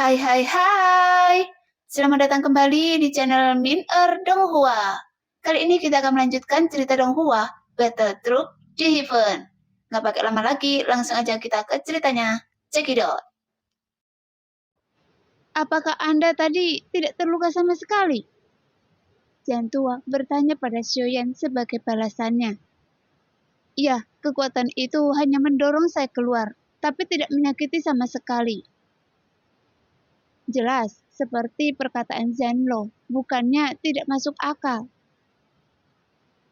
Hai hai hai, selamat datang kembali di channel Min-er Donghua. Kali ini kita akan melanjutkan cerita Donghua, Battle Troop di Heaven. Nggak pakai lama lagi, langsung aja kita ke ceritanya. Cekidot. Apakah Anda tadi tidak terluka sama sekali? Jian tua bertanya pada Xiaoyan sebagai balasannya. Ya, kekuatan itu hanya mendorong saya keluar, tapi tidak menyakiti sama sekali. Jelas, seperti perkataan Zhanlo, bukannya tidak masuk akal.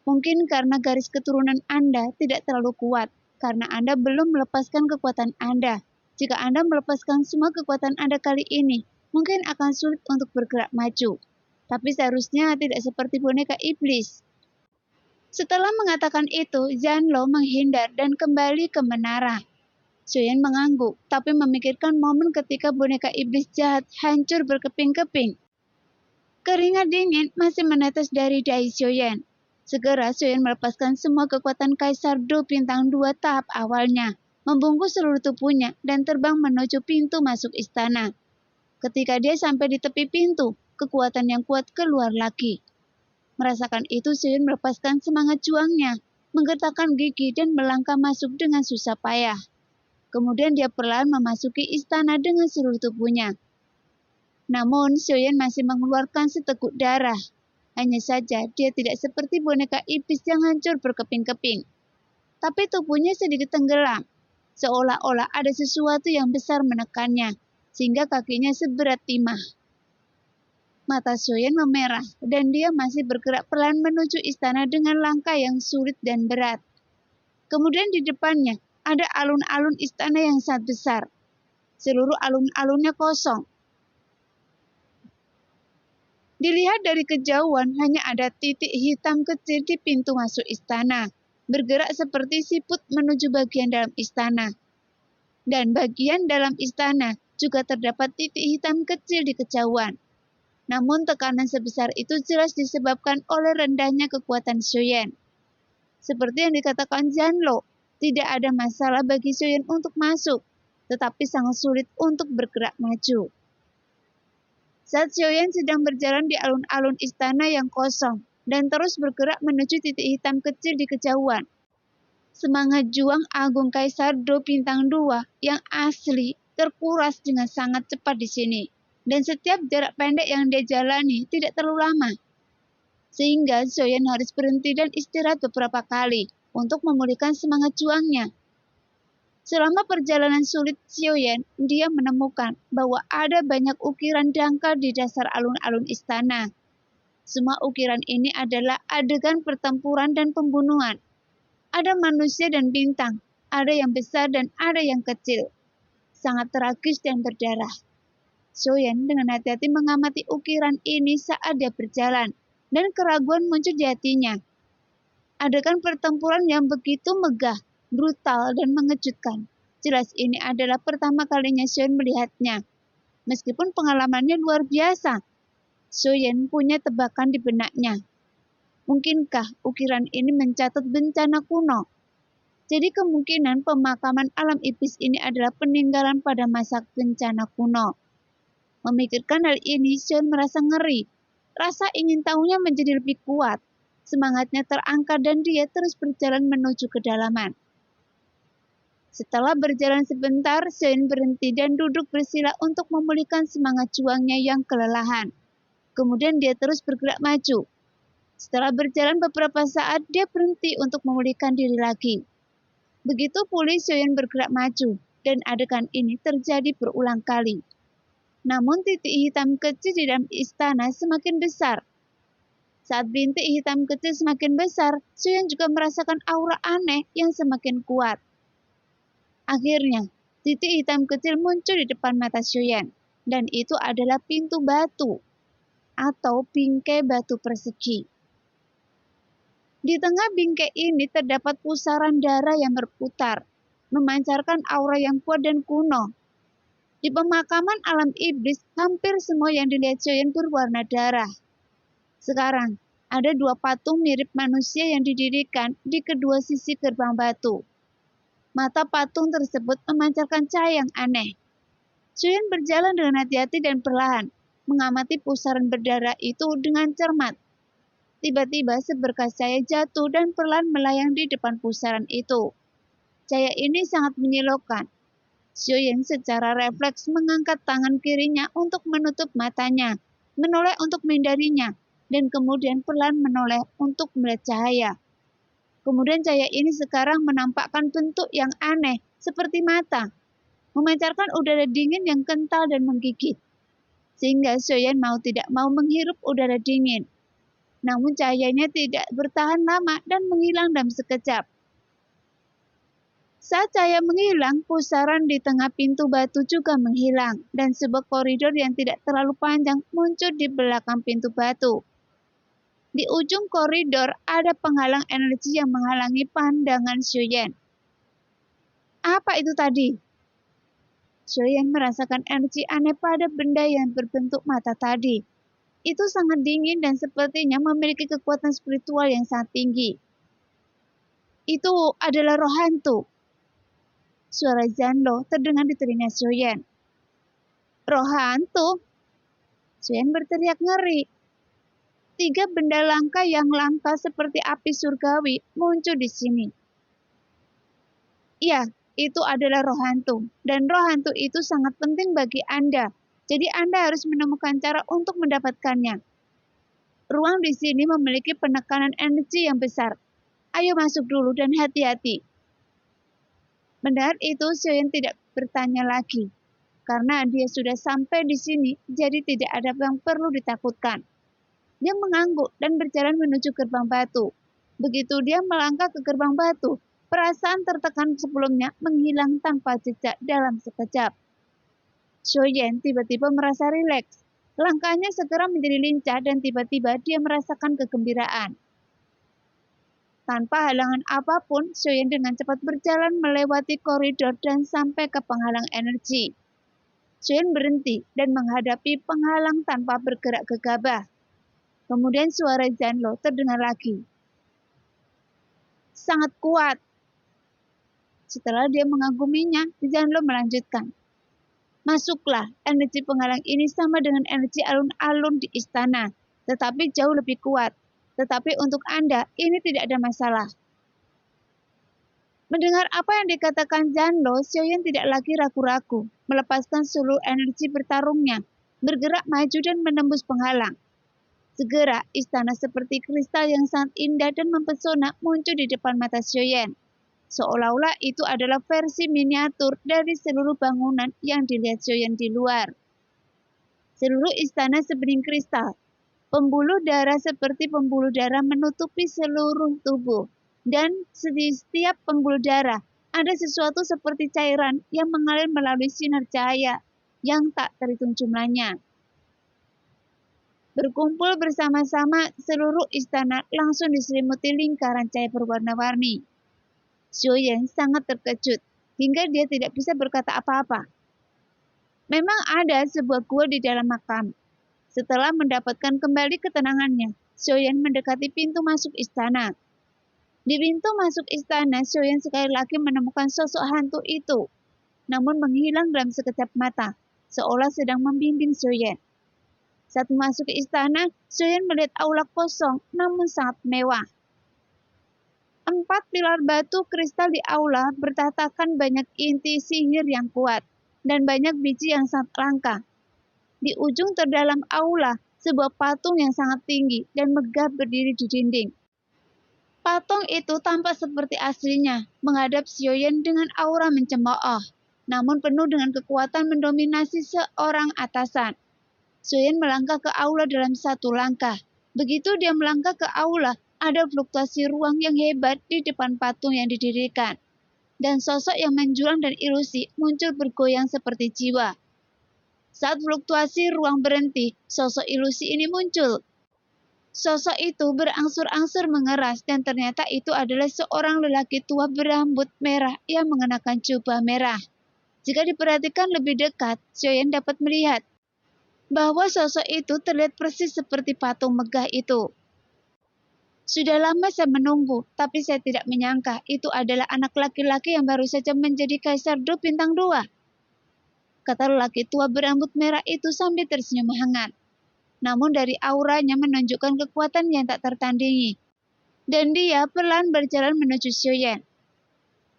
Mungkin karena garis keturunan Anda tidak terlalu kuat, karena Anda belum melepaskan kekuatan Anda. Jika Anda melepaskan semua kekuatan Anda kali ini, mungkin akan sulit untuk bergerak maju. Tapi seharusnya tidak seperti boneka iblis. Setelah mengatakan itu, Zhanlo menghindar dan kembali ke menara. Xiaoyan mengangguk, tapi memikirkan momen ketika boneka iblis jahat hancur berkeping-keping. Keringat dingin masih menetes dari dahi Xiaoyan. Segera Xiaoyan melepaskan semua kekuatan Kaisar Do Bintang 2 tahap awalnya, membungkus seluruh tubuhnya dan terbang menuju pintu masuk istana. Ketika dia sampai di tepi pintu, kekuatan yang kuat keluar lagi. Merasakan itu, Xiaoyan melepaskan semangat juangnya, menggetarkan gigi dan melangkah masuk dengan susah payah. Kemudian dia perlahan memasuki istana dengan seluruh tubuhnya. Namun, Xiaoyan masih mengeluarkan seteguk darah. Hanya saja, dia tidak seperti boneka iblis yang hancur berkeping-keping. Tapi tubuhnya sedikit tenggelam, seolah-olah ada sesuatu yang besar menekannya, sehingga kakinya seberat timah. Mata Xiaoyan memerah, dan dia masih bergerak pelan menuju istana dengan langkah yang sulit dan berat. Kemudian di depannya, ada alun-alun istana yang sangat besar. Seluruh alun-alunnya kosong. Dilihat dari kejauhan, hanya ada titik hitam kecil di pintu masuk istana, bergerak seperti siput menuju bagian dalam istana. Dan bagian dalam istana juga terdapat titik hitam kecil di kejauhan. Namun tekanan sebesar itu jelas disebabkan oleh rendahnya kekuatan Xiaoyan. Seperti yang dikatakan Zhanlo, tidak ada masalah bagi Xiaoyan untuk masuk, tetapi sangat sulit untuk bergerak maju. Saat Xiaoyan sedang berjalan di alun-alun istana yang kosong dan terus bergerak menuju titik hitam kecil di kejauhan, semangat juang Agung Kaisar Do Bintang 2 yang asli terkuras dengan sangat cepat di sini. Dan setiap jarak pendek yang dia jalani tidak terlalu lama. Sehingga Xiaoyan harus berhenti dan istirahat beberapa kali untuk memulihkan semangat juangnya. Selama perjalanan sulit Xiaoyan, dia menemukan bahwa ada banyak ukiran dangkal di dasar alun-alun istana. Semua ukiran ini adalah adegan pertempuran dan pembunuhan. Ada manusia dan bintang, ada yang besar dan ada yang kecil. Sangat tragis dan berdarah. Xiaoyan dengan hati-hati mengamati ukiran ini saat dia berjalan, dan keraguan muncul di hatinya. Adegan pertempuran yang begitu megah, brutal, dan mengejutkan. Jelas ini adalah pertama kalinya Xiaoyan melihatnya. Meskipun pengalamannya luar biasa, Xiaoyan punya tebakan di benaknya. Mungkinkah ukiran ini mencatat bencana kuno? Jadi kemungkinan pemakaman alam iblis ini adalah peninggalan pada masa bencana kuno. Memikirkan hal ini, Xiaoyan merasa ngeri. Rasa ingin tahunya menjadi lebih kuat. Semangatnya terangkat dan dia terus berjalan menuju kedalaman. Setelah berjalan sebentar, Xiaoyan berhenti dan duduk bersila untuk memulihkan semangat juangnya yang kelelahan. Kemudian dia terus bergerak maju. Setelah berjalan beberapa saat, dia berhenti untuk memulihkan diri lagi. Begitu pulih, Xiaoyan bergerak maju, dan adegan ini terjadi berulang kali. Namun titik hitam kecil di dalam istana semakin besar. Saat bintik hitam kecil semakin besar, Xiaoyan juga merasakan aura aneh yang semakin kuat. Akhirnya, titik hitam kecil muncul di depan mata Xiaoyan, dan itu adalah pintu batu atau bingkai batu persegi. Di tengah bingkai ini terdapat pusaran darah yang berputar, memancarkan aura yang kuat dan kuno. Di pemakaman alam iblis, hampir semua yang dilihat Xiaoyan berwarna darah. Sekarang, ada dua patung mirip manusia yang didirikan di kedua sisi gerbang batu. Mata patung tersebut memancarkan cahaya yang aneh. Xiuyan berjalan dengan hati-hati dan perlahan, mengamati pusaran berdarah itu dengan cermat. Tiba-tiba seberkas cahaya jatuh dan perlahan melayang di depan pusaran itu. Cahaya ini sangat menyilaukan. Xiuyan secara refleks mengangkat tangan kirinya untuk menutup matanya, menoleh untuk menghindarinya, dan kemudian perlahan menoleh untuk melihat cahaya. Kemudian cahaya ini sekarang menampakkan bentuk yang aneh, seperti mata, memancarkan udara dingin yang kental dan menggigit. Sehingga Xiuyan mau tidak mau menghirup udara dingin. Namun cahayanya tidak bertahan lama dan menghilang dalam sekejap. Saat cahaya menghilang, pusaran di tengah pintu batu juga menghilang, dan sebuah koridor yang tidak terlalu panjang muncul di belakang pintu batu. Di ujung koridor ada penghalang energi yang menghalangi pandangan Xiuyan. Apa itu tadi? Xiuyan merasakan energi aneh pada benda yang berbentuk mata tadi. Itu sangat dingin dan sepertinya memiliki kekuatan spiritual yang sangat tinggi. Itu adalah roh hantu. Suara Zanlo terdengar di telinga Xiuyan. Roh hantu? Xiuyan berteriak ngeri. 3 benda langka yang langka seperti api surgawi muncul di sini. Ya, itu adalah roh hantu. Dan roh hantu itu sangat penting bagi Anda. Jadi Anda harus menemukan cara untuk mendapatkannya. Ruang di sini memiliki penekanan energi yang besar. Ayo masuk dulu dan hati-hati. Mendengar itu, Xiuyan tidak bertanya lagi. Karena dia sudah sampai di sini, jadi tidak ada yang perlu ditakutkan. Dia mengangguk dan berjalan menuju gerbang batu. Begitu dia melangkah ke gerbang batu, perasaan tertekan sebelumnya menghilang tanpa jejak dalam sekejap. Xiuyan tiba-tiba merasa rileks. Langkahnya segera menjadi lincah dan tiba-tiba dia merasakan kegembiraan. Tanpa halangan apapun, Xiuyan dengan cepat berjalan melewati koridor dan sampai ke penghalang energi. Xiuyan berhenti dan menghadapi penghalang tanpa bergerak gegabah. Kemudian suara Zanlo terdengar lagi. Sangat kuat. Setelah dia mengaguminya, Zanlo melanjutkan. Masuklah, energi penghalang ini sama dengan energi alun-alun di istana, tetapi jauh lebih kuat. Tetapi untuk Anda, ini tidak ada masalah. Mendengar apa yang dikatakan Zanlo, Xiuyan tidak lagi ragu-ragu, melepaskan seluruh energi bertarungnya, bergerak maju dan menembus penghalang. Segera, istana seperti kristal yang sangat indah dan mempesona muncul di depan mata Xiuyan. Seolah-olah itu adalah versi miniatur dari seluruh bangunan yang dilihat Xiuyan di luar. Seluruh istana sebening kristal. Pembuluh darah seperti pembuluh darah menutupi seluruh tubuh. Dan di setiap pembuluh darah ada sesuatu seperti cairan yang mengalir melalui sinar cahaya yang tak terhitung jumlahnya. Berkumpul bersama-sama, seluruh istana langsung diselimuti lingkaran cahaya berwarna-warni. Xiuyan sangat terkejut, hingga dia tidak bisa berkata apa-apa. Memang ada sebuah gua di dalam makam. Setelah mendapatkan kembali ketenangannya, Xiuyan mendekati pintu masuk istana. Di pintu masuk istana, Xiuyan sekali lagi menemukan sosok hantu itu, namun menghilang dalam sekejap mata, seolah sedang membimbing Xiuyan. Saat masuk ke istana, Xiuyan melihat aula kosong namun sangat mewah. 4 pilar batu kristal di aula bertatakan banyak inti sihir yang kuat dan banyak biji yang sangat langka. Di ujung terdalam aula, sebuah patung yang sangat tinggi dan megah berdiri di dinding. Patung itu tampak seperti aslinya, menghadap Xiuyan dengan aura mencemooh, namun penuh dengan kekuatan mendominasi seorang atasan. Xiuyan melangkah ke aula dalam satu langkah. Begitu dia melangkah ke aula, ada fluktuasi ruang yang hebat di depan patung yang didirikan. Dan sosok yang menjulang dan ilusi muncul bergoyang seperti jiwa. Saat fluktuasi ruang berhenti, sosok ilusi ini muncul. Sosok itu berangsur-angsur mengeras dan ternyata itu adalah seorang lelaki tua berambut merah yang mengenakan jubah merah. Jika diperhatikan lebih dekat, Xiuyan dapat melihat bahwa sosok itu terlihat persis seperti patung megah itu. Sudah lama saya menunggu, tapi saya tidak menyangka itu adalah anak laki-laki yang baru saja menjadi Kaisar Du Bintang 2. kata lelaki tua berambut merah itu sambil tersenyum hangat. Namun dari auranya menunjukkan kekuatan yang tak tertandingi. Dan dia pelan berjalan menuju Xiaoyan.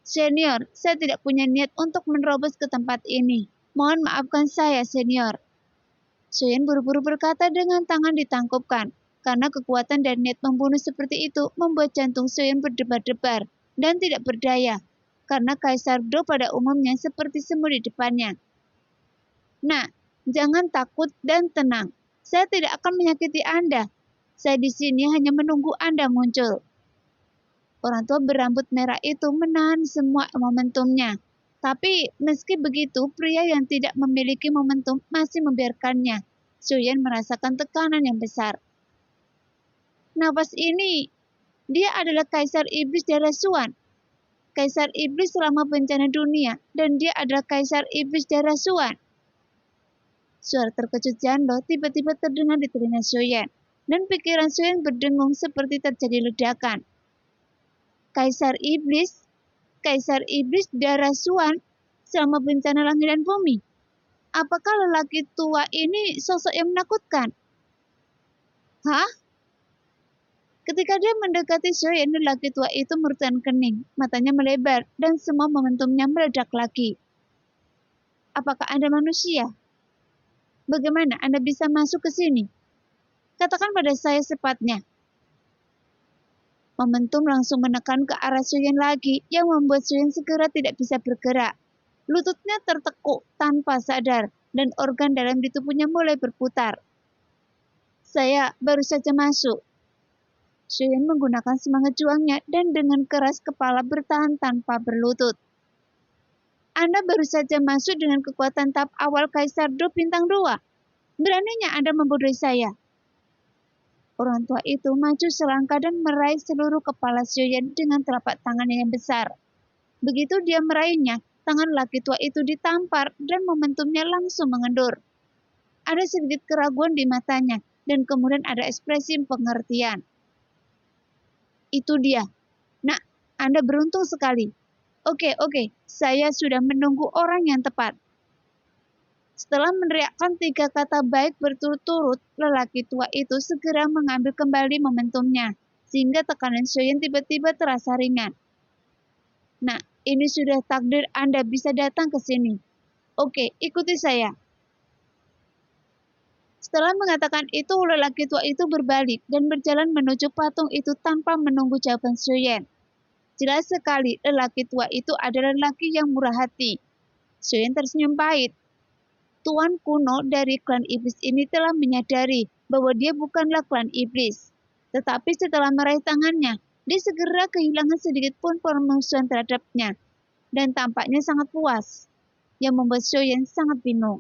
Senior, saya tidak punya niat untuk menerobos ke tempat ini. Mohon maafkan saya, senior. Xiaoyan buru-buru berkata dengan tangan ditangkupkan. Karena kekuatan dan niat membunuh seperti itu membuat jantung Xiaoyan berdebar-debar dan tidak berdaya. Karena Kaisar Do pada umumnya seperti semut di depannya. Nah, jangan takut dan tenang. Saya tidak akan menyakiti Anda. Saya di sini hanya menunggu Anda muncul. Orang tua berambut merah itu menahan semua momentumnya. Tapi meski begitu, pria yang tidak memiliki momentum masih membiarkannya. Xiaoyan merasakan tekanan yang besar. Nafas ini, dia adalah Kaisar Iblis Darah Suan. Kaisar Iblis selama bencana dunia, dan dia adalah Kaisar Iblis Darah Suan. Suara terkejut Janlo tiba-tiba terdengar di telinga Xiaoyan, dan pikiran Xiaoyan berdengung seperti terjadi ledakan. Kaisar Iblis Darah Suan selama bencana langit dan bumi. Apakah lelaki tua ini sosok yang menakutkan? Hah? Ketika dia mendekati Xiaoyan, lelaki tua itu merutkan kening, matanya melebar, dan semua momentumnya meledak lagi. Apakah Anda manusia? Bagaimana Anda bisa masuk ke sini? Katakan pada saya secepatnya. Momentum langsung menekan ke arah Xiaoyan lagi, yang membuat Xiaoyan segera tidak bisa bergerak. Lututnya tertekuk tanpa sadar, dan organ dalam di tubuhnya mulai berputar. Saya baru saja masuk. Xiaoyan menggunakan semangat juangnya dan dengan keras kepala bertahan tanpa berlutut. Anda baru saja masuk dengan kekuatan tahap awal Kaisar Do Bintang 2. Beraninya Anda membodohi saya. Orang tua itu maju selangkah dan meraih seluruh kepala Xiaoyan dengan telapak tangannya yang besar. Begitu dia meraihnya, tangan laki tua itu ditampar dan momentumnya langsung mengendur. Ada sedikit keraguan di matanya dan kemudian ada ekspresi pengertian. Itu dia. Nak, Anda beruntung sekali. Oke, saya sudah menunggu orang yang tepat. Setelah meneriakkan 3 kata baik berturut-turut, lelaki tua itu segera mengambil kembali momentumnya, sehingga tekanan Xiaoyan tiba-tiba terasa ringan. Nah, ini sudah takdir Anda bisa datang ke sini. Oke, ikuti saya. Setelah mengatakan itu, lelaki tua itu berbalik dan berjalan menuju patung itu tanpa menunggu jawaban Xiaoyan. Jelas sekali, lelaki tua itu adalah lelaki yang murah hati. Xiaoyan tersenyum pahit. Tuan kuno dari klan iblis ini telah menyadari bahwa dia bukanlah klan iblis. Tetapi setelah meraih tangannya, dia segera kehilangan sedikit pun permusuhan terhadapnya. Dan tampaknya sangat puas, yang membuat Xiaoyan sangat bingung.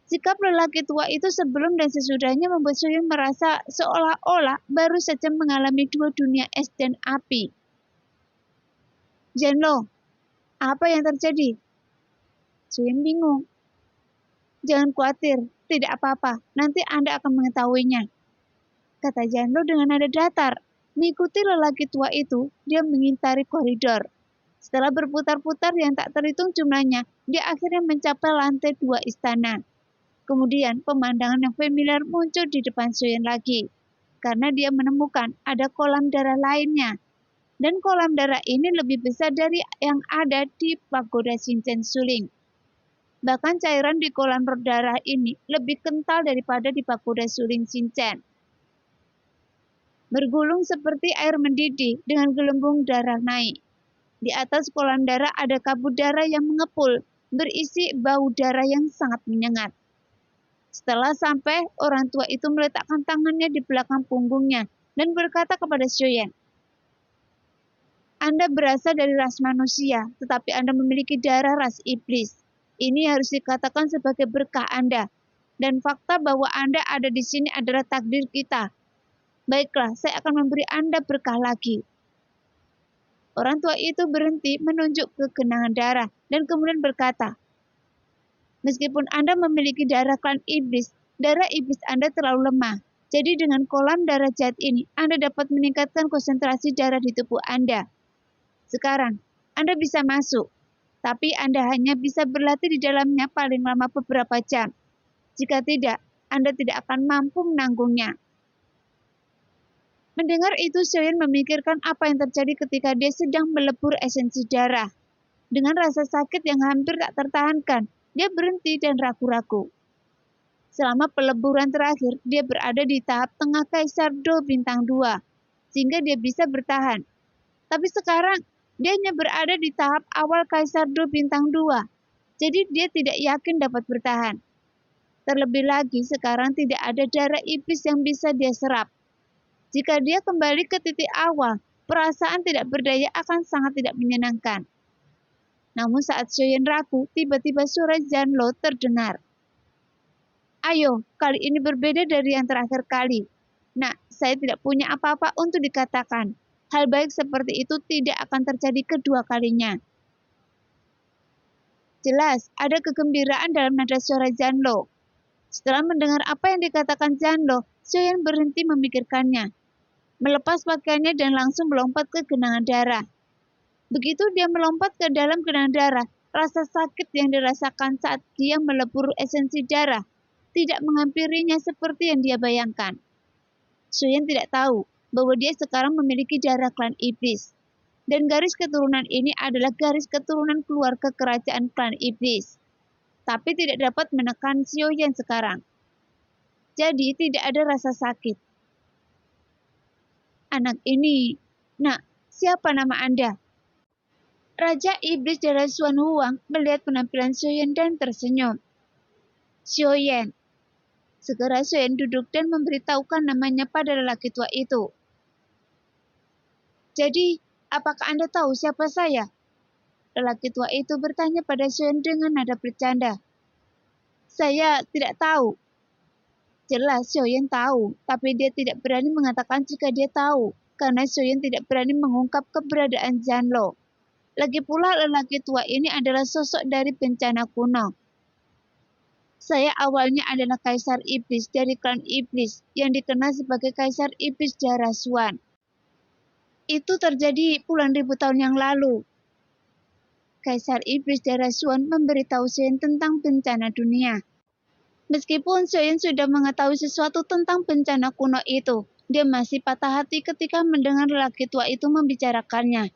Sikap lelaki tua itu sebelum dan sesudahnya membuat Xiaoyan merasa seolah-olah baru saja mengalami 2 dunia es dan api. Janlo, apa yang terjadi? Xiaoyan bingung. Jangan khawatir, tidak apa-apa, nanti Anda akan mengetahuinya. Kata Janlo dengan nada datar. Mengikuti lelaki tua itu, dia mengintari koridor. Setelah berputar-putar yang tak terhitung jumlahnya, dia akhirnya mencapai lantai 2 istana. Kemudian pemandangan yang familiar muncul di depan Xiaoyan lagi. Karena dia menemukan ada kolam darah lainnya. Dan kolam darah ini lebih besar dari yang ada di pagoda Shinchan Suling. Bahkan cairan di kolam darah ini lebih kental daripada di pagoda Suling Shinchan. Bergulung seperti air mendidih dengan gelembung darah naik. Di atas kolam darah ada kabut darah yang mengepul, berisi bau darah yang sangat menyengat. Setelah sampai, orang tua itu meletakkan tangannya di belakang punggungnya dan berkata kepada Xiaoyan, Anda berasal dari ras manusia, tetapi Anda memiliki darah ras iblis. Ini harus dikatakan sebagai berkah Anda. Dan fakta bahwa Anda ada di sini adalah takdir kita. Baiklah, saya akan memberi Anda berkah lagi. Orang tua itu berhenti menunjuk ke genangan darah dan kemudian berkata, meskipun Anda memiliki darah klan iblis, darah iblis Anda terlalu lemah. Jadi dengan kolam darah jahat ini, Anda dapat meningkatkan konsentrasi darah di tubuh Anda. Sekarang, Anda bisa masuk. Tapi Anda hanya bisa berlatih di dalamnya paling lama beberapa jam. Jika tidak, Anda tidak akan mampu menanggungnya. Mendengar itu, Xiaoyan memikirkan apa yang terjadi ketika dia sedang melebur esensi darah. Dengan rasa sakit yang hampir tak tertahankan, dia berhenti dan ragu-ragu. Selama peleburan terakhir, dia berada di tahap tengah Kaisar Do bintang 2, sehingga dia bisa bertahan. Tapi sekarang, dia hanya berada di tahap awal Kaisar Do bintang 2, jadi dia tidak yakin dapat bertahan. Terlebih lagi, sekarang tidak ada darah iblis yang bisa dia serap. Jika dia kembali ke titik awal, perasaan tidak berdaya akan sangat tidak menyenangkan. Namun saat Xiaoyan ragu, tiba-tiba suara Zanlo terdengar. Ayo, kali ini berbeda dari yang terakhir kali. Nah, saya tidak punya apa-apa untuk dikatakan. Hal baik seperti itu tidak akan terjadi kedua kalinya. Jelas, ada kegembiraan dalam nada suara Zanlo. Setelah mendengar apa yang dikatakan Zanlo, Xiaoyan berhenti memikirkannya. Melepas pakaiannya dan langsung melompat ke genangan darah. Begitu dia melompat ke dalam genangan darah, rasa sakit yang dirasakan saat dia melebur esensi darah tidak menghampirinya seperti yang dia bayangkan. Xiaoyan tidak tahu bahwa dia sekarang memiliki darah klan iblis. Dan garis keturunan ini adalah garis keturunan keluarga kerajaan klan iblis. Tapi tidak dapat menekan Xiaoyan sekarang. Jadi tidak ada rasa sakit. Anak ini, nak, siapa nama Anda? Raja Iblis dari Xuan Huang melihat penampilan Xiaoyan dan tersenyum. Xiaoyan. Segera Xiaoyan duduk dan memberitahukan namanya pada lelaki tua itu. Jadi, apakah Anda tahu siapa saya? Lelaki tua itu bertanya pada Xiaoyan dengan nada bercanda. Saya tidak tahu. Jelas Xiaoyan tahu, tapi dia tidak berani mengatakan jika dia tahu, karena Xiaoyan tidak berani mengungkap keberadaan Zanlo. Lagi pula lelaki tua ini adalah sosok dari bencana kuno. Saya awalnya adalah Kaisar Iblis dari klan Iblis yang dikenal sebagai Kaisar Iblis Darah Xuan. Itu terjadi puluhan ribu tahun yang lalu. Kaisar Iblis Darah Xuan memberitahu Xiaoyan tentang bencana dunia. Meskipun Xiaoyan sudah mengetahui sesuatu tentang bencana kuno itu, dia masih patah hati ketika mendengar lelaki tua itu membicarakannya.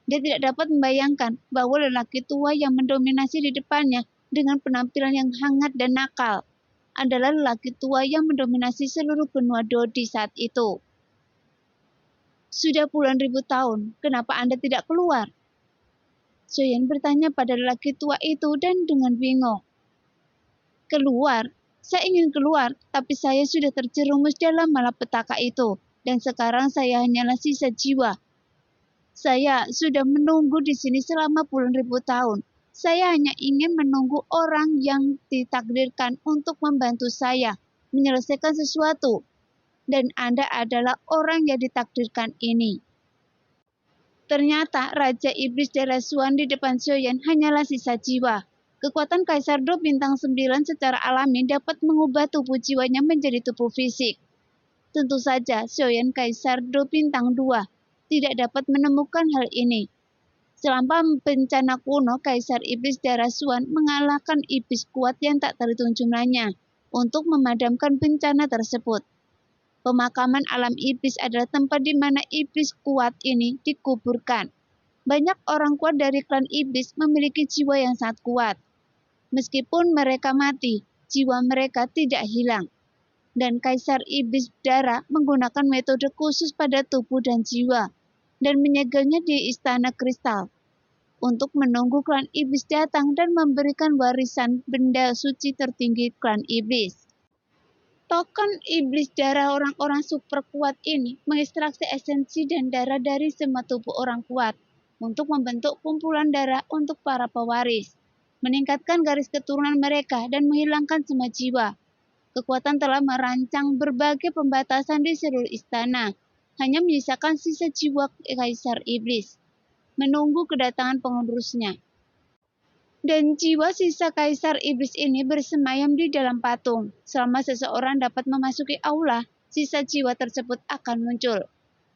Dia tidak dapat membayangkan bahwa lelaki tua yang mendominasi di depannya dengan penampilan yang hangat dan nakal adalah lelaki tua yang mendominasi seluruh benua Dodi saat itu. Sudah puluhan ribu tahun, kenapa Anda tidak keluar? Xiaoyan bertanya pada lelaki tua itu dan dengan bingung. Keluar? Saya ingin keluar, tapi saya sudah terjerumus dalam malapetaka itu, dan sekarang saya hanyalah sisa jiwa. Saya sudah menunggu di sini selama puluhan ribu tahun. Saya hanya ingin menunggu orang yang ditakdirkan untuk membantu saya menyelesaikan sesuatu. Dan Anda adalah orang yang ditakdirkan ini. Ternyata Raja Iblis Darah Xuan di depan Xiaoyan hanyalah sisa jiwa. Kekuatan Kaisar Do bintang 9 secara alami dapat mengubah tubuh jiwanya menjadi tubuh fisik. Tentu saja Xiaoyan Kaisar Do bintang 2 tidak dapat menemukan hal ini. Selama bencana kuno, Kaisar Iblis Darah Xuan mengalahkan iblis kuat yang tak terhitung jumlahnya untuk memadamkan bencana tersebut. Pemakaman alam iblis adalah tempat di mana iblis kuat ini dikuburkan. Banyak orang kuat dari klan iblis memiliki jiwa yang sangat kuat. Meskipun mereka mati, jiwa mereka tidak hilang. Dan Kaisar Iblis Darah menggunakan metode khusus pada tubuh dan jiwa dan menyegelnya di Istana Kristal untuk menunggu klan iblis datang dan memberikan warisan benda suci tertinggi klan iblis. Token iblis darah orang-orang super kuat ini mengekstraksi esensi dan darah dari semua tubuh orang kuat untuk membentuk kumpulan darah untuk para pewaris, meningkatkan garis keturunan mereka dan menghilangkan semua jiwa. Kekuatan telah merancang berbagai pembatasan di seluruh istana, hanya menyisakan sisa jiwa Kaisar Iblis, menunggu kedatangan penerusnya. Dan jiwa sisa Kaisar Iblis ini bersemayam di dalam patung. Selama seseorang dapat memasuki aula, sisa jiwa tersebut akan muncul.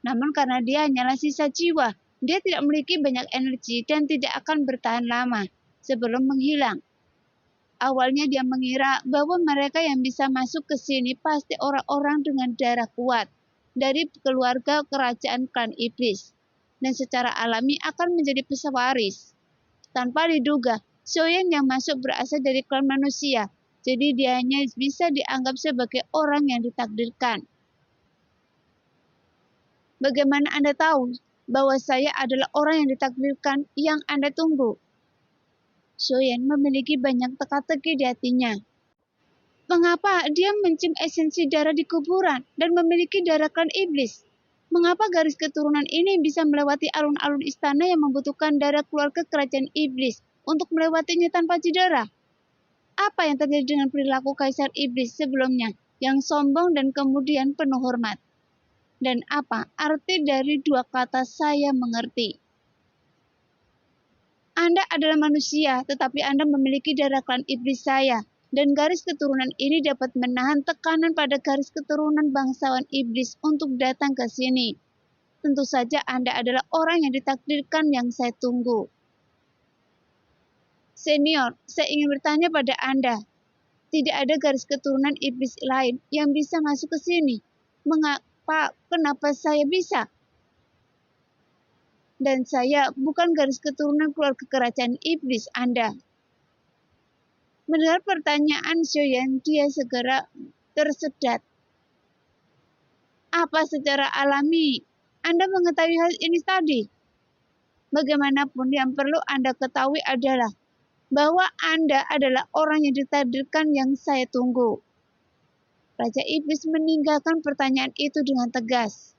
Namun karena dia hanyalah sisa jiwa, dia tidak memiliki banyak energi dan tidak akan bertahan lama. sebelum menghilang. Awalnya dia mengira bahwa mereka yang bisa masuk ke sini pasti orang-orang dengan darah kuat dari keluarga kerajaan klan iblis dan secara alami akan menjadi pewaris. Tanpa diduga, Xiaoyan yang masuk berasal dari klan manusia, jadi dia hanya bisa dianggap sebagai orang yang ditakdirkan. Bagaimana Anda tahu bahwa saya adalah orang yang ditakdirkan yang Anda tunggu? Xiaoyan memiliki banyak teka-teki di hatinya. Mengapa dia mencium esensi darah di kuburan dan memiliki darah klan iblis? Mengapa garis keturunan ini bisa melewati alun-alun istana yang membutuhkan darah keluarga kerajaan iblis untuk melewatinya tanpa cedera? Apa yang terjadi dengan perilaku kaisar iblis sebelumnya yang sombong dan kemudian penuh hormat? Dan apa arti dari dua kata saya mengerti? Anda adalah manusia, tetapi Anda memiliki darah klan iblis saya. Dan garis keturunan ini dapat menahan tekanan pada garis keturunan bangsawan iblis untuk datang ke sini. Tentu saja Anda adalah orang yang ditakdirkan yang saya tunggu. Senior, saya ingin bertanya pada Anda. Tidak ada garis keturunan iblis lain yang bisa masuk ke sini. Kenapa saya bisa? Dan saya bukan garis keturunan keluarga kerajaan iblis Anda. Mendengar pertanyaan Xiaoyan, dia segera tersedat. Apa secara alami Anda mengetahui hal ini tadi? Bagaimanapun yang perlu Anda ketahui adalah bahwa Anda adalah orang yang ditakdirkan yang saya tunggu. Raja Iblis meninggalkan pertanyaan itu dengan tegas.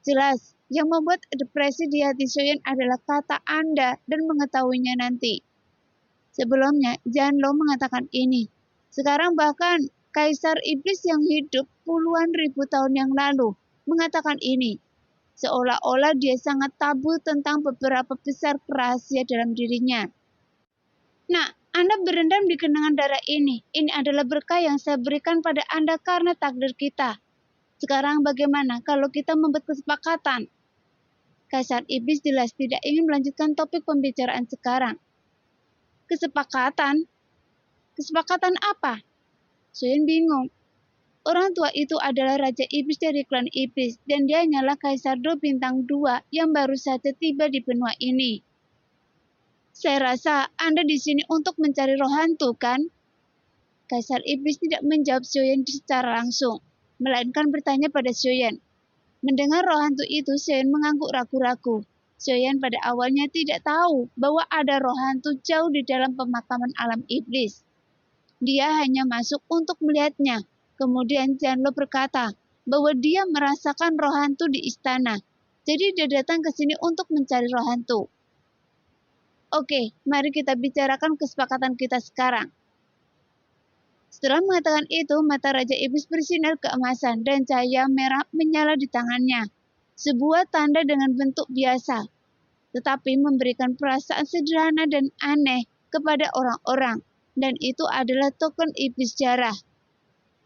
Jelas, yang membuat depresi di hati Xiaoyan adalah kata Anda dan mengetahuinya nanti. Sebelumnya, Janlo mengatakan ini. Sekarang bahkan Kaisar Iblis yang hidup puluhan ribu tahun yang lalu mengatakan ini. Seolah-olah dia sangat tabu tentang beberapa besar rahasia dalam dirinya. Nah, Anda berendam di genangan darah ini. Ini adalah berkah yang saya berikan pada Anda karena takdir kita. Sekarang bagaimana kalau kita membuat kesepakatan? Kaisar Iblis jelas tidak ingin melanjutkan topik pembicaraan sekarang. Kesepakatan? Kesepakatan apa? Xiaoyan bingung. Orang tua itu adalah Raja Iblis dari klan Iblis dan dia hanyalah Kaisar Do bintang 2 yang baru saja tiba di benua ini. Saya rasa Anda di sini untuk mencari roh hantu, kan? Kaisar Iblis tidak menjawab Xiaoyan secara langsung, melainkan bertanya pada Xiaoyan. Mendengar roh hantu itu, Xiaoyan mengangguk ragu-ragu. Xiaoyan pada awalnya tidak tahu bahwa ada roh hantu jauh di dalam pemakaman alam iblis. Dia hanya masuk untuk melihatnya. Kemudian Janlo berkata bahwa dia merasakan roh hantu di istana. Jadi dia datang ke sini untuk mencari roh hantu. Oke, mari kita bicarakan kesepakatan kita sekarang. Setelah mengatakan itu, mata Raja Iblis bersinar keemasan dan cahaya merah menyala di tangannya. Sebuah tanda dengan bentuk biasa, tetapi memberikan perasaan sederhana dan aneh kepada orang-orang, dan itu adalah token iblis darah.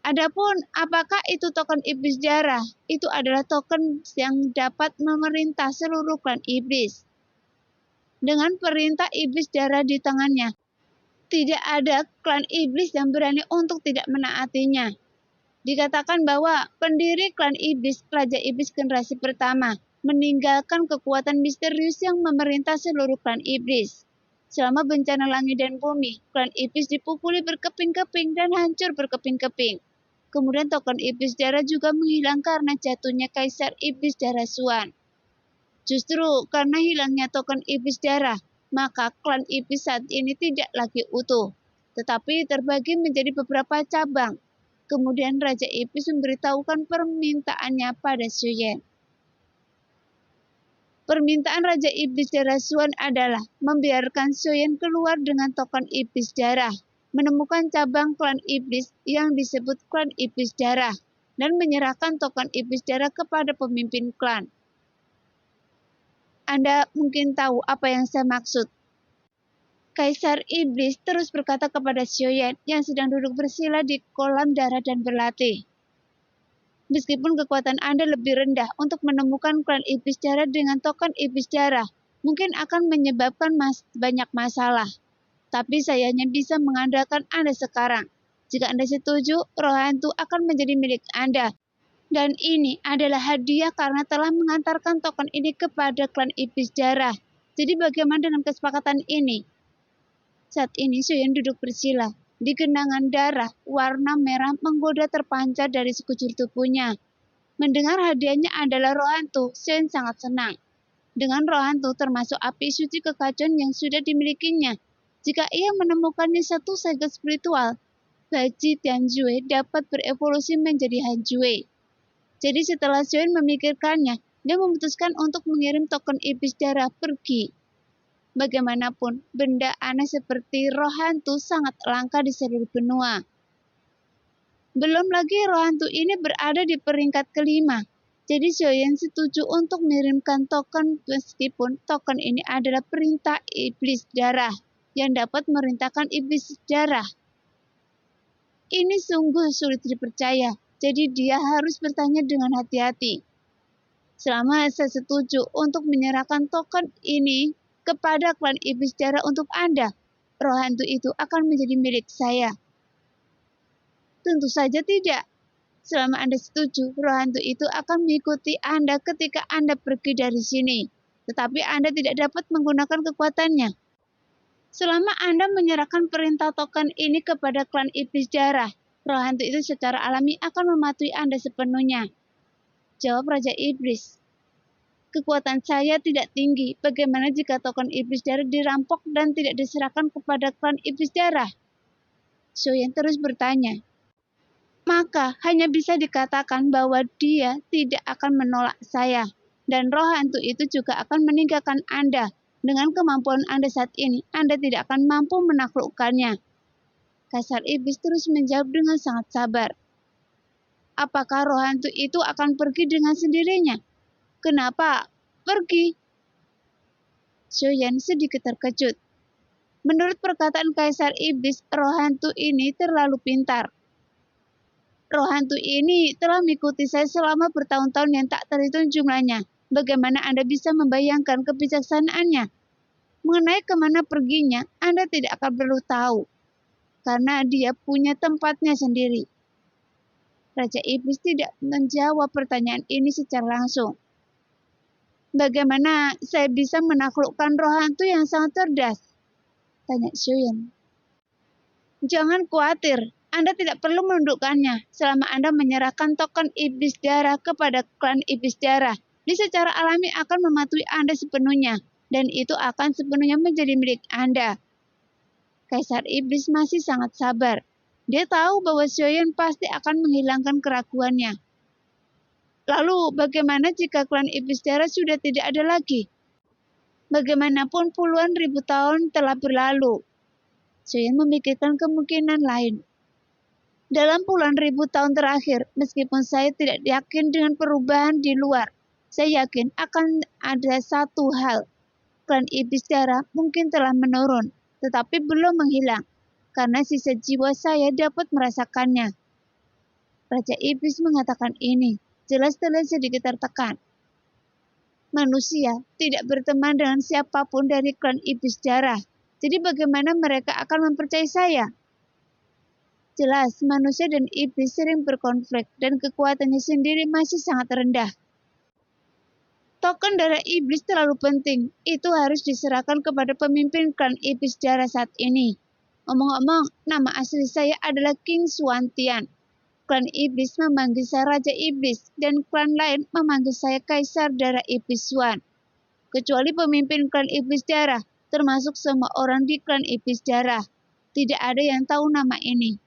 Adapun apakah itu token iblis darah? Itu adalah token yang dapat memerintah seluruh klan iblis. Dengan perintah iblis darah di tangannya, tidak ada klan iblis yang berani untuk tidak menaatinya. Dikatakan bahwa pendiri klan iblis, Raja Iblis generasi pertama, meninggalkan kekuatan misterius yang memerintah seluruh klan iblis. Selama bencana langit dan bumi, klan iblis dipukuli berkeping-keping dan hancur berkeping-keping. Kemudian token iblis darah juga menghilang karena jatuhnya Kaisar Iblis Darah Xuan. Justru karena hilangnya token iblis darah, maka klan iblis saat ini tidak lagi utuh, tetapi terbagi menjadi beberapa cabang. Kemudian Raja Iblis memberitahukan permintaannya pada Xiaoyan. Permintaan Raja Iblis Darah Xuan adalah membiarkan Xiaoyan keluar dengan token iblis darah, menemukan cabang klan iblis yang disebut klan iblis darah, dan menyerahkan token iblis darah kepada pemimpin klan. Anda mungkin tahu apa yang saya maksud. Kaisar Iblis terus berkata kepada Xiaoyan yang sedang duduk bersila di kolam darah dan berlatih. Meskipun kekuatan Anda lebih rendah untuk menemukan klan iblis darah dengan token iblis darah, mungkin akan menyebabkan banyak masalah. Tapi saya hanya bisa mengandalkan Anda sekarang. Jika Anda setuju, roh hantu akan menjadi milik Anda. Dan ini adalah hadiah karena telah mengantarkan token ini kepada klan iblis darah. Jadi bagaimana dengan kesepakatan ini? Saat ini Xiaoyan duduk bersila. Di genangan darah, warna merah menggoda terpancar dari sekujur tubuhnya. Mendengar hadiahnya adalah roh hantu, Xiaoyan sangat senang. Dengan roh hantu termasuk api suci kekacauan yang sudah dimilikinya. Jika ia menemukannya satu saga spiritual, Baji Tianjue dapat berevolusi menjadi Hanjue. Jadi setelah Xiaoyan memikirkannya, dia memutuskan untuk mengirim token iblis darah pergi. Bagaimanapun, benda aneh seperti roh hantu sangat langka di seluruh benua. Belum lagi roh hantu ini berada di peringkat kelima. Jadi Xiaoyan setuju untuk mengirimkan token meskipun token ini adalah perintah iblis darah yang dapat merintahkan iblis darah. Ini sungguh sulit dipercaya, jadi dia harus bertanya dengan hati-hati. Selama saya setuju untuk menyerahkan token ini kepada klan iblis darah untuk Anda, roh hantu itu akan menjadi milik saya. Tentu saja tidak. Selama Anda setuju, roh hantu itu akan mengikuti Anda ketika Anda pergi dari sini. Tetapi Anda tidak dapat menggunakan kekuatannya. Selama Anda menyerahkan perintah token ini kepada klan iblis darah, roh hantu itu secara alami akan mematuhi Anda sepenuhnya. Jawab Raja Iblis. Kekuatan saya tidak tinggi. Bagaimana jika token iblis darah dirampok dan tidak diserahkan kepada klan iblis darah? Xiaoyan terus bertanya. Maka hanya bisa dikatakan bahwa dia tidak akan menolak saya. Dan roh hantu itu juga akan meninggalkan Anda. Dengan kemampuan Anda saat ini, Anda tidak akan mampu menaklukkannya. Kaisar Iblis terus menjawab dengan sangat sabar. Apakah roh hantu itu akan pergi dengan sendirinya? Kenapa pergi? Xiaoyan sedikit terkejut. Menurut perkataan Kaisar Iblis, roh hantu ini terlalu pintar. Roh hantu ini telah mengikuti saya selama bertahun-tahun yang tak terhitung jumlahnya. Bagaimana Anda bisa membayangkan kebijaksanaannya? Mengenai kemana perginya, Anda tidak akan perlu tahu. Karena dia punya tempatnya sendiri. Raja Iblis tidak menjawab pertanyaan ini secara langsung. Bagaimana saya bisa menaklukkan roh hantu yang sangat cerdas? Tanya Xiaoyan. Jangan khawatir, Anda tidak perlu menundukkannya selama Anda menyerahkan token iblis darah kepada klan iblis darah. Dia secara alami akan mematuhi Anda sepenuhnya, dan itu akan sepenuhnya menjadi milik Anda. Kaisar Iblis masih sangat sabar. Dia tahu bahwa Xiaoyan pasti akan menghilangkan keraguannya. Lalu bagaimana jika klan iblis darah sudah tidak ada lagi? Bagaimanapun puluhan ribu tahun telah berlalu. Xiaoyan memikirkan kemungkinan lain. Dalam puluhan ribu tahun terakhir, meskipun saya tidak yakin dengan perubahan di luar, saya yakin akan ada satu hal. Klan iblis darah mungkin telah menurun, tetapi belum menghilang, karena sisa jiwa saya dapat merasakannya. Raja Iblis mengatakan ini. Jelas terlihat sedikit tertekan. Manusia tidak berteman dengan siapapun dari klan iblis darah. Jadi bagaimana mereka akan mempercayai saya? Jelas, manusia dan iblis sering berkonflik dan kekuatannya sendiri masih sangat rendah. Token darah iblis terlalu penting. Itu harus diserahkan kepada pemimpin klan iblis darah saat ini. Omong-omong, nama asli saya adalah King Xuantian. Klan Iblis memanggil saya Raja Iblis, dan klan lain memanggil saya Kaisar Darah Iblis Xuan. Kecuali pemimpin klan Iblis Darah, termasuk semua orang di klan Iblis Darah. Tidak ada yang tahu nama ini.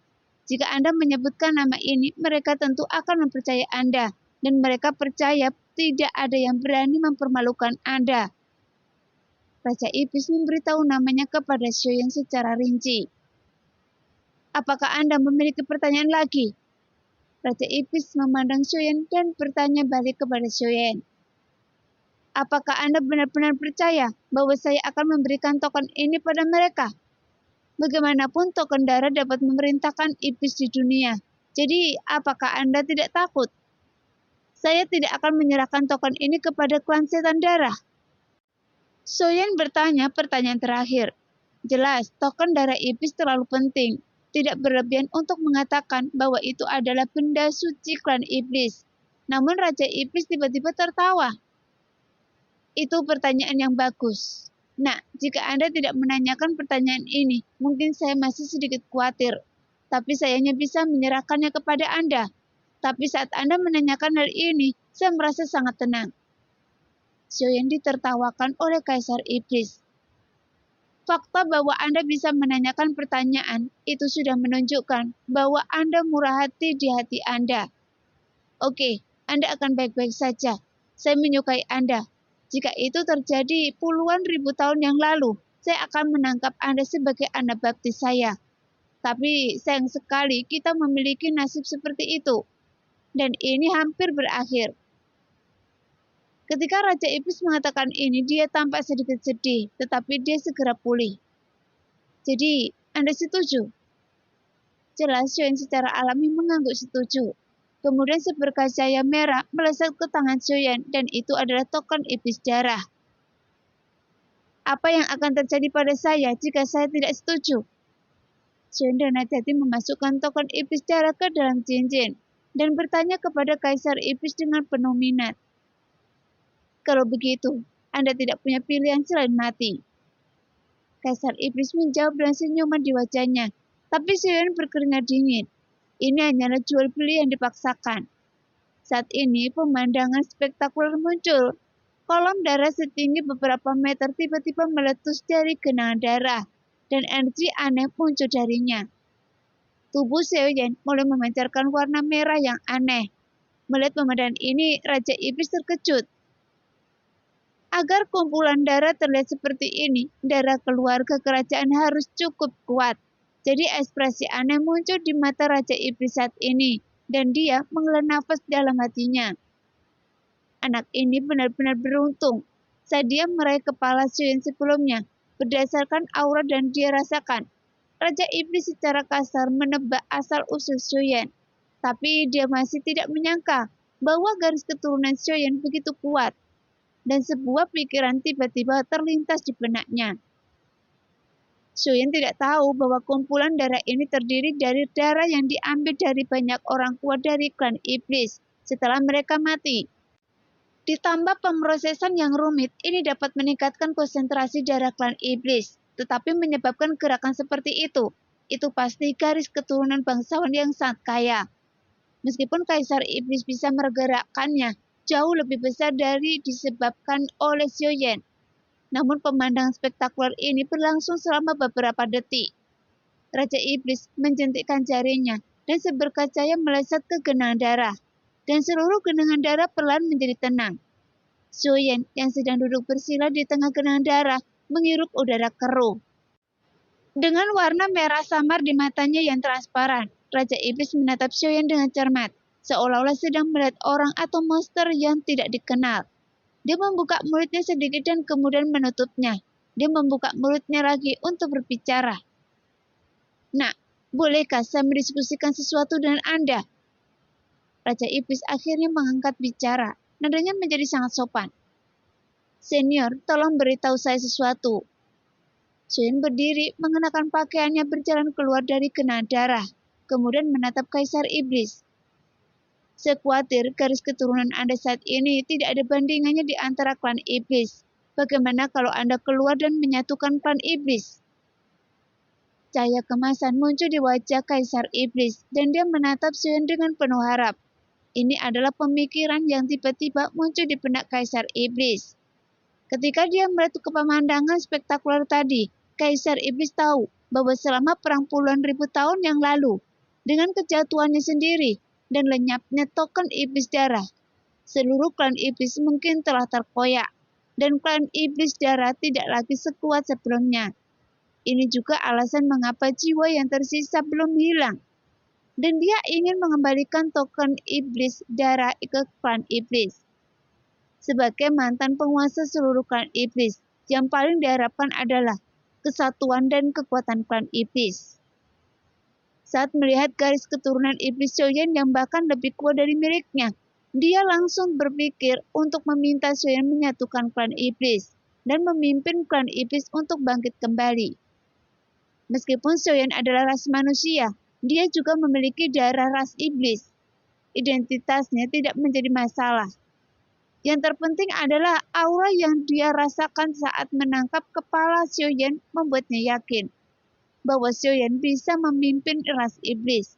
Jika Anda menyebutkan nama ini, mereka tentu akan mempercayai Anda, dan mereka percaya tidak ada yang berani mempermalukan Anda. Raja Iblis memberitahu namanya kepada Xiaoyan secara rinci. Apakah Anda memiliki pertanyaan lagi? Raja Iblis memandang Xiaoyan dan bertanya balik kepada Xiaoyan. Apakah Anda benar-benar percaya bahwa saya akan memberikan token ini pada mereka? Bagaimanapun token darah dapat memerintahkan iblis di dunia. Jadi, apakah Anda tidak takut? Saya tidak akan menyerahkan token ini kepada klan setan darah. Xiaoyan bertanya pertanyaan terakhir. Jelas, token darah iblis terlalu penting. Tidak berlebihan untuk mengatakan bahwa itu adalah benda suci klan iblis. Namun Raja Iblis tiba-tiba tertawa. Itu pertanyaan yang bagus. Nah, jika Anda tidak menanyakan pertanyaan ini, mungkin saya masih sedikit khawatir. Tapi saya hanya bisa menyerahkannya kepada Anda. Tapi saat Anda menanyakan hal ini, saya merasa sangat tenang. Xiaoyan ditertawakan oleh Kaisar Iblis. Fakta bahwa Anda bisa menanyakan pertanyaan itu sudah menunjukkan bahwa Anda murah hati di hati Anda. Oke, Anda akan baik-baik saja. Saya menyukai Anda. Jika itu terjadi puluhan ribu tahun yang lalu, saya akan menangkap Anda sebagai anak baptis saya. Tapi sayang sekali kita memiliki nasib seperti itu. Dan ini hampir berakhir. Ketika Raja Iblis mengatakan ini, dia tampak sedikit sedih, tetapi dia segera pulih. Jadi, Anda setuju? Jelas Xiaoyan secara alami mengangguk setuju. Kemudian seberkas cahaya merah melesat ke tangan Xiaoyan dan itu adalah token iblis darah. Apa yang akan terjadi pada saya jika saya tidak setuju? Xiaoyan dengan hati-hati memasukkan token iblis darah ke dalam cincin dan bertanya kepada Kaisar Iblis dengan penuh minat. Kalau begitu, Anda tidak punya pilihan selain mati. Kaisar Iblis menjawab dengan senyuman di wajahnya, tapi Xiaoyan berkeringat dingin. Ini hanyalah jual beli yang dipaksakan. Saat ini pemandangan spektakuler muncul. Kolom darah setinggi beberapa meter tiba-tiba meletus dari genangan darah, dan energi aneh muncul darinya. Tubuh Xiaoyan mulai memancarkan warna merah yang aneh. Melihat pemandangan ini, Raja Iblis terkejut. Agar kumpulan darah terlihat seperti ini, darah keluarga kerajaan harus cukup kuat. Jadi ekspresi aneh muncul di mata Raja Iblis saat ini, dan dia menghela nafas dalam hatinya. Anak ini benar-benar beruntung. Saat dia meraih kepala Xiaoyan sebelumnya, berdasarkan aura dan dia rasakan, Raja Iblis secara kasar menebak asal-usul Xiaoyan. Tapi dia masih tidak menyangka bahwa garis keturunan Xiaoyan begitu kuat. Dan sebuah pikiran tiba-tiba terlintas di benaknya. Xiaoyan tidak tahu bahwa kumpulan darah ini terdiri dari darah yang diambil dari banyak orang kuat dari klan iblis setelah mereka mati. Ditambah pemrosesan yang rumit, ini dapat meningkatkan konsentrasi darah klan iblis, tetapi menyebabkan gerakan seperti itu. Itu pasti garis keturunan bangsawan yang sangat kaya. Meskipun Kaisar Iblis bisa menggerakkannya, jauh lebih besar dari disebabkan oleh Xiaoyan. Namun pemandangan spektakuler ini berlangsung selama beberapa detik. Raja Iblis menjentikkan jarinya dan seberkas cahaya melesat ke genangan darah. Dan seluruh genangan darah perlahan menjadi tenang. Xiaoyan yang sedang duduk bersila di tengah genangan darah menghirup udara keruh. Dengan warna merah samar di matanya yang transparan, Raja Iblis menatap Xiaoyan dengan cermat. Seolah-olah sedang melihat orang atau monster yang tidak dikenal. Dia membuka mulutnya sedikit dan kemudian menutupnya. Dia membuka mulutnya lagi untuk berbicara. Nah, bolehkah saya mendiskusikan sesuatu dengan Anda? Raja Iblis akhirnya mengangkat bicara. Nadanya menjadi sangat sopan. Senior, tolong beritahu saya sesuatu. Xiaoyan berdiri, mengenakan pakaiannya berjalan keluar dari genangan darah. Kemudian menatap Kaisar Iblis. Saya khawatir garis keturunan Anda saat ini tidak ada bandingannya di antara klan iblis. Bagaimana kalau Anda keluar dan menyatukan klan iblis? Cahaya kemasan muncul di wajah Kaisar Iblis dan dia menatap Xiaoyan dengan penuh harap. Ini adalah pemikiran yang tiba-tiba muncul di benak Kaisar Iblis. Ketika dia melihat ke pemandangan spektakuler tadi, Kaisar Iblis tahu bahwa selama perang puluhan ribu tahun yang lalu, dengan kejatuhannya sendiri, dan lenyapnya token iblis darah, seluruh klan iblis mungkin telah terkoyak, dan klan iblis darah tidak lagi sekuat sebelumnya. Ini juga alasan mengapa jiwa yang tersisa belum hilang, dan dia ingin mengembalikan token iblis darah ke klan iblis. Sebagai mantan penguasa seluruh klan iblis, yang paling diharapkan adalah kesatuan dan kekuatan klan iblis. Saat melihat garis keturunan iblis Xiaoyan yang bahkan lebih kuat dari miliknya, dia langsung berpikir untuk meminta Xiaoyan menyatukan klan iblis dan memimpin klan iblis untuk bangkit kembali. Meskipun Xiaoyan adalah ras manusia, dia juga memiliki darah ras iblis. Identitasnya tidak menjadi masalah. Yang terpenting adalah aura yang dia rasakan saat menangkap kepala Xiaoyan membuatnya yakin bahwa Xiaoyan bisa memimpin ras iblis.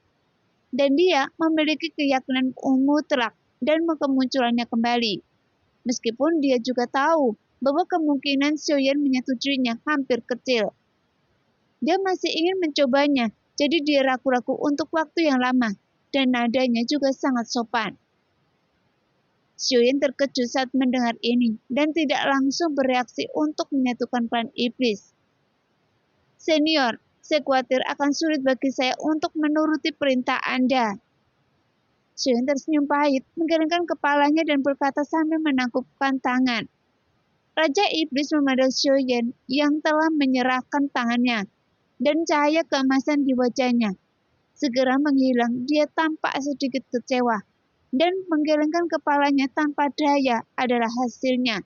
Dan dia memiliki keyakinan mutlak dan kemunculannya kembali. Meskipun dia juga tahu bahwa kemungkinan Xiaoyan menyetujuinya hampir kecil. Dia masih ingin mencobanya, jadi dia ragu-ragu untuk waktu yang lama, dan nadanya juga sangat sopan. Xiaoyan terkejut saat mendengar ini, dan tidak langsung bereaksi untuk menyatukan klan iblis. Senior, saya khawatir akan sulit bagi saya untuk menuruti perintah Anda. Xiaoyan tersenyum pahit, menggelengkan kepalanya dan berkata sambil menangkupkan tangan. Raja Iblis memandang Xiaoyan yang telah menyerahkan tangannya, dan cahaya keemasan di wajahnya segera menghilang. Dia tampak sedikit kecewa, dan menggelengkan kepalanya tanpa daya adalah hasilnya.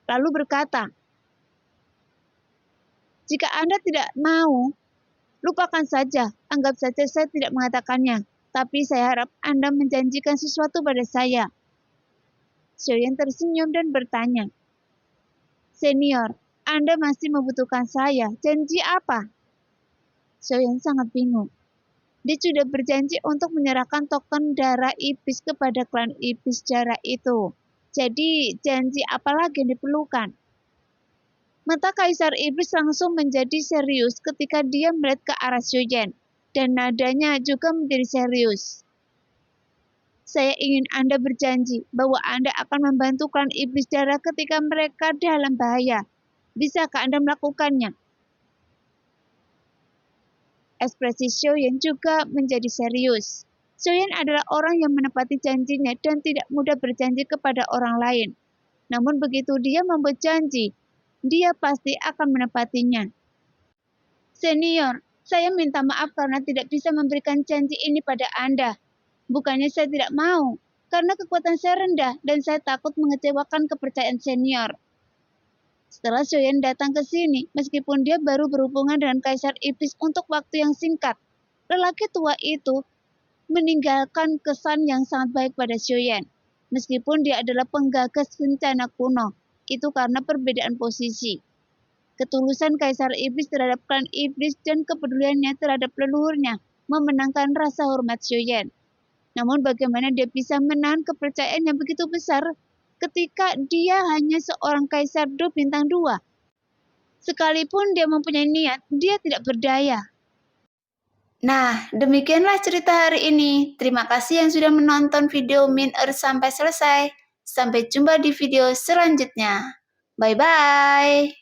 Lalu berkata, "Jika Anda tidak mau, lupakan saja, anggap saja saya tidak mengatakannya. Tapi saya harap Anda menjanjikan sesuatu pada saya." Xiaoyan tersenyum dan bertanya, "Senior, Anda masih membutuhkan saya. Janji apa?" Xiaoyan sangat bingung. Dia sudah berjanji untuk menyerahkan token darah iblis kepada klan iblis darah itu. Jadi, janji apa lagi yang diperlukan? Mata Kaisar Iblis langsung menjadi serius ketika dia melihat ke arah Xiaoyan, dan nadanya juga menjadi serius. "Saya ingin Anda berjanji bahwa Anda akan membantu klan iblis darah ketika mereka dalam bahaya. Bisakah Anda melakukannya?" Ekspresi Xiaoyan juga menjadi serius. Xiaoyan adalah orang yang menepati janjinya dan tidak mudah berjanji kepada orang lain. Namun begitu dia membuat janji, dia pasti akan menepatinya. "Senior, saya minta maaf karena tidak bisa memberikan janji ini pada Anda. Bukannya saya tidak mau, karena kekuatan saya rendah dan saya takut mengecewakan kepercayaan senior." Setelah Xiaoyan datang ke sini, meskipun dia baru berhubungan dengan Kaisar Iblis untuk waktu yang singkat, lelaki tua itu meninggalkan kesan yang sangat baik pada Xiaoyan. Meskipun dia adalah penggagas rencana kuno, itu karena perbedaan posisi. Ketulusan Kaisar Iblis terhadap klan Iblis dan kepeduliannya terhadap leluhurnya memenangkan rasa hormat Xiaoyan. Namun bagaimana dia bisa menahan kepercayaan yang begitu besar ketika dia hanya seorang Kaisar bintang 2? Sekalipun dia mempunyai niat, dia tidak berdaya. Nah, demikianlah cerita hari ini. Terima kasih yang sudah menonton video Min sampai selesai. Sampai jumpa di video selanjutnya. Bye-bye.